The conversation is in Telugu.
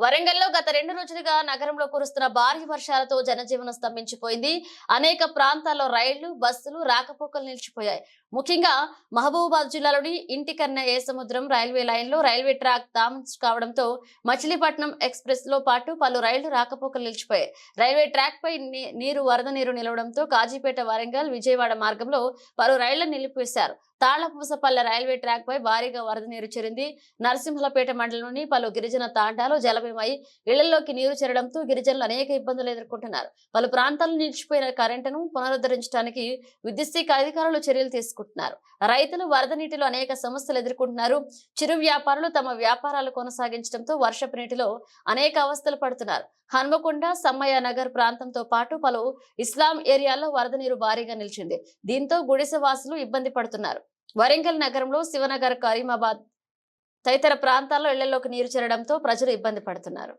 వరంగల్లో గత 2 రోజులుగా నగరంలో కురుస్తున్న భారీ వర్షాలతో జనజీవనం స్తంభించిపోయింది. అనేక ప్రాంతాల్లో రైళ్లు, బస్సులు రాకపోకలు నిలిచిపోయాయి. ముఖ్యంగా మహబూబాబాద్ జిల్లాలోని ఇంటికన్న ఏసముద్రం రైల్వే లైన్లో రైల్వే ట్రాక్ డామేజ్ కావడంతో మచిలీపట్నం ఎక్స్ప్రెస్ లో పాటు పలు రైళ్లు రాకపోకలు నిలిచిపోయాయి. రైల్వే ట్రాక్ పై వరద నీరు నిలవడంతో కాజీపేట వరంగల్ విజయవాడ మార్గంలో పలు రైళ్లను నిలిపివేశారు. తాళ్లపూసపల్లె రైల్వే ట్రాక్ పై భారీగా వరద నీరు చేరింది. నరసింహలపేట మండలంలోని పలు గిరిజన తాండాలు జలమయమై ఇళ్లలోకి నీరు చేరడంతో గిరిజనులు అనేక ఇబ్బందులు ఎదుర్కొంటున్నారు. పలు ప్రాంతాల్లో నిలిచిపోయిన కరెంటును పునరుద్ధరించడానికి విద్యుత్ శాఖ అధికారులు చర్యలు తీసుకుంటున్నారు. రైతులు వరద నీటిలో అనేక సమస్యలు ఎదుర్కొంటున్నారు. చిరు వ్యాపారులు తమ వ్యాపారాలు కొనసాగించడంతో వర్షపు నీటిలో అనేక అవస్థలు పడుతున్నారు. హన్మకొండ, సమ్మయ్య నగర్ ప్రాంతంతో పాటు పలు ఇస్లాం ఏరియాల్లో వరద నీరు భారీగా నిలిచింది. దీంతో గుడిసె వాసులు ఇబ్బంది పడుతున్నారు. వరంగల్ నగరంలో శివనగర్, కరీమాబాద్ తదితర ప్రాంతాల్లో ఇళ్లలోకి నీరు చేరడంతో ప్రజలు ఇబ్బంది పడుతున్నారు.